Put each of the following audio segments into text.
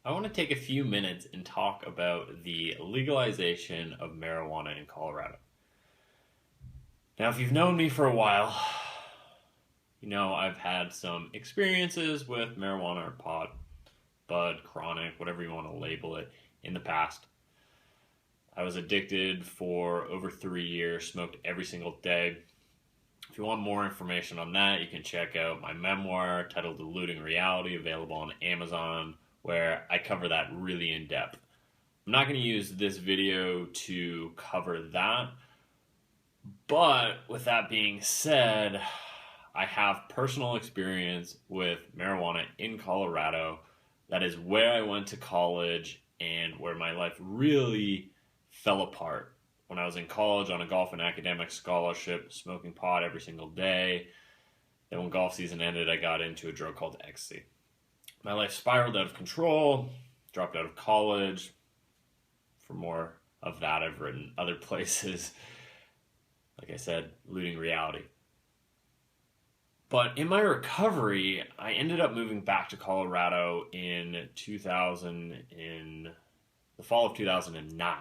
I want to take a few minutes and talk about the legalization of marijuana in Colorado. Now, if you've known me for a while, you know I've had some experiences with marijuana or pot, bud, chronic, whatever you want to label it, in the past. I was addicted for over 3 years, smoked every single day. If you want more information on that, you can check out my memoir titled Eluding Reality, available on Amazon, where I cover that really in depth. I'm not going to use this video to cover that, but with that being said, I have personal experience with marijuana in Colorado. That is where I went to college and where my life really fell apart. When I was in college on a golf and academic scholarship, smoking pot every single day. Then when golf season ended, I got into a drug called ecstasy. My life spiraled out of control, dropped out of college. For more of that, I've written other places. Like I said, eluding reality. But in my recovery, I ended up moving back to Colorado in the fall of 2009,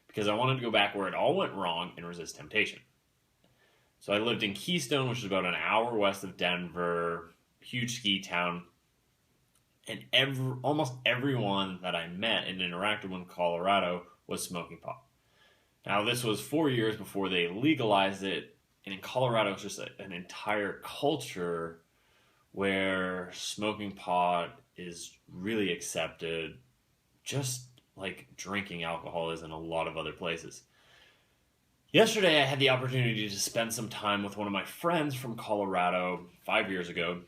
because I wanted to go back where it all went wrong and resist temptation. So I lived in Keystone, which is about an hour west of Denver, huge ski town, and almost everyone that I met and interacted with in Colorado was smoking pot. Now, this was 4 years before they legalized it, and in Colorado, it's just an entire culture where smoking pot is really accepted, just like drinking alcohol is in a lot of other places. Yesterday, I had the opportunity to spend some time with one of my friends from Colorado 5 years ago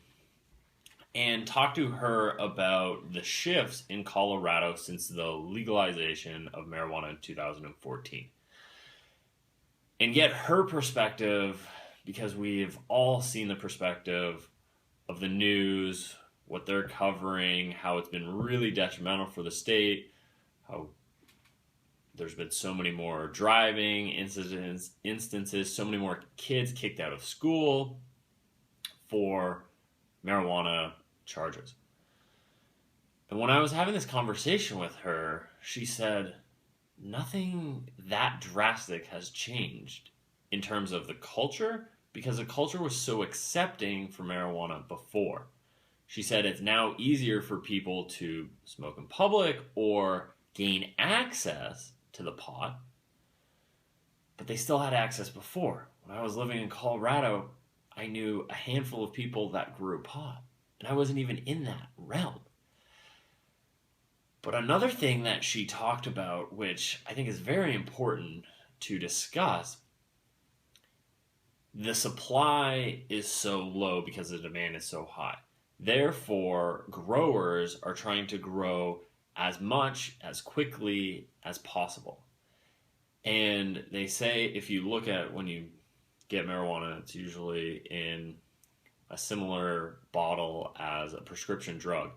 and talk to her about the shifts in Colorado since the legalization of marijuana in 2014. And get her perspective, because we've all seen the perspective of the news, what they're covering, how it's been really detrimental for the state, how there's been so many more driving instances, so many more kids kicked out of school for marijuana charges. And when I was having this conversation with her, she said, nothing that drastic has changed in terms of the culture, because the culture was so accepting for marijuana before. She said it's now easier for people to smoke in public or gain access to the pot, but they still had access before. When I was living in Colorado, I knew a handful of people that grew pot, and I wasn't even in that realm. But another thing that she talked about, which I think is very important to discuss, the supply is so low because the demand is so high. Therefore, growers are trying to grow as much, as quickly as possible. And they say if you look at when you get marijuana, it's usually in a similar bottle as a prescription drug.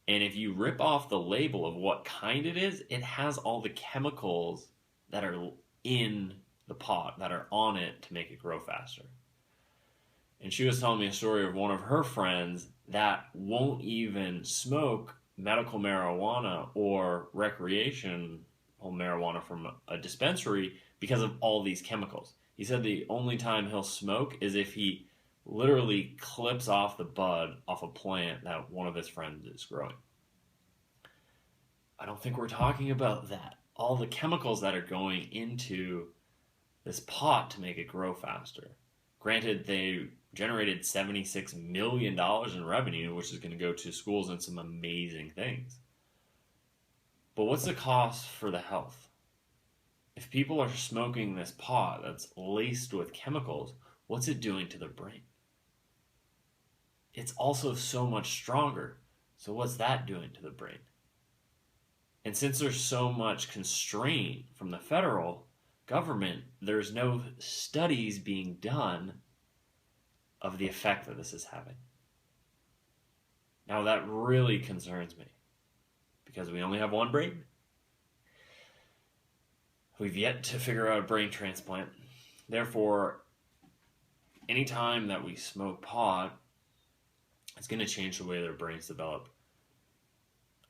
And if you rip off the label of what kind it is, it has all the chemicals that are in the pot, that are on it to make it grow faster. And she was telling me a story of one of her friends that won't even smoke medical marijuana or recreational marijuana from a dispensary because of all these chemicals. He said the only time he'll smoke is if he literally clips off the bud off a plant that one of his friends is growing. I don't think we're talking about that. All the chemicals that are going into this pot to make it grow faster. Granted, they generated $76 million in revenue, which is going to go to schools and some amazing things. But what's the cost for the health? If people are smoking this pot that's laced with chemicals, what's it doing to their brain? It's also so much stronger. So what's that doing to the brain? And since there's so much constraint from the federal government, there's no studies being done of the effect that this is having. Now that really concerns me, because we only have one brain. We've yet to figure out a brain transplant. Therefore, anytime that we smoke pot, it's going to change the way their brains develop.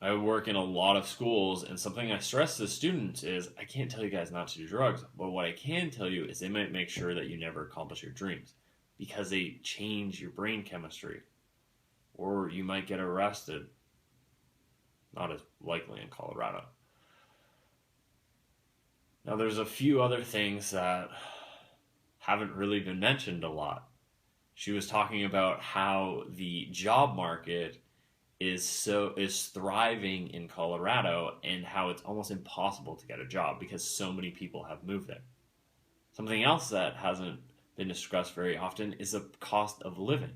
I work in a lot of schools, and something I stress to students is I can't tell you guys not to do drugs, but what I can tell you is they might make sure that you never accomplish your dreams because they change your brain chemistry, or you might get arrested. Not as likely in Colorado. Now, there's a few other things that haven't really been mentioned a lot. She was talking about how the job market is thriving in Colorado and how it's almost impossible to get a job because so many people have moved there. Something else that hasn't been discussed very often is the cost of living.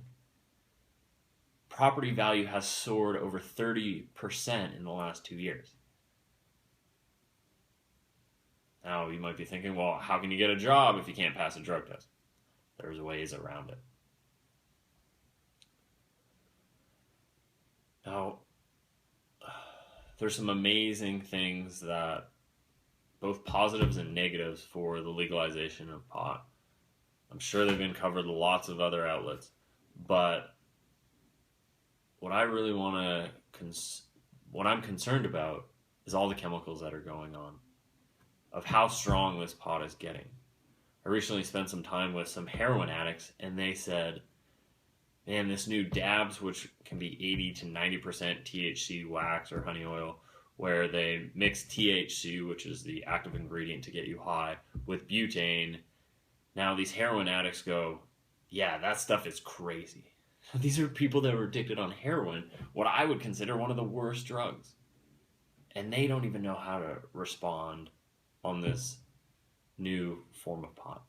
Property value has soared over 30% in the last 2 years. Now, you might be thinking, well, how can you get a job if you can't pass a drug test? There's ways around it. Now, there's some amazing things that both positives and negatives for the legalization of pot. I'm sure they've been covered in lots of other outlets, but what I really want to, what I'm concerned about is all the chemicals that are going on, of how strong this pot is getting. I recently spent some time with some heroin addicts, and they said, man, this new dabs, which can be 80 to 90% THC wax or honey oil, where they mix THC, which is the active ingredient to get you high, with butane. Now these heroin addicts go, yeah, that stuff is crazy. These are people that are addicted on heroin, what I would consider one of the worst drugs. And they don't even know how to respond on this new form of pot.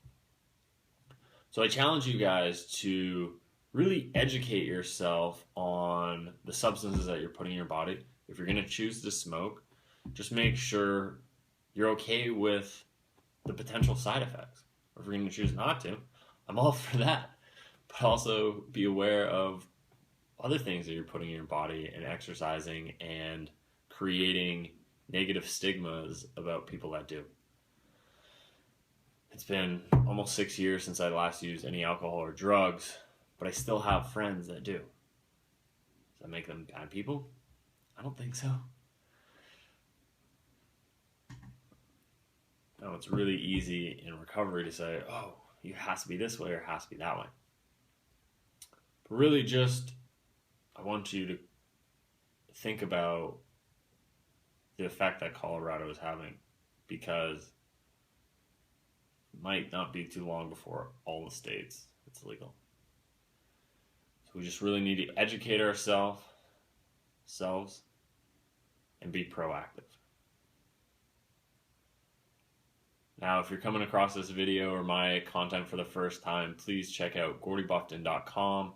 So I challenge you guys to really educate yourself on the substances that you're putting in your body. If you're going to choose to smoke, just make sure you're okay with the potential side effects. Or if you're going to choose not to, I'm all for that. But also be aware of other things that you're putting in your body and exercising and creating negative stigmas about people that do. It's been almost 6 years since I last used any alcohol or drugs, but I still have friends that do. Does that make them bad people? I don't think so. No, it's really easy in recovery to say, oh, it has to be this way or it has to be that way. But really just, I want you to think about the effect that Colorado is having, because it might not be too long before all the states it's legal. So we just really need to educate ourselves and be proactive. Now, if you're coming across this video or my content for the first time, please check out gordiebufton.com.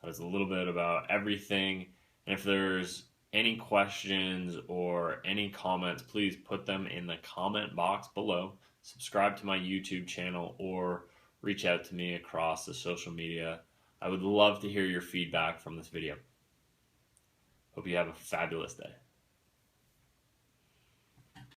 That is a little bit about everything. And if there's any questions or any comments, please put them in the comment box below. Subscribe to my YouTube channel or reach out to me across the social media. I would love to hear your feedback from this video. Hope you have a fabulous day.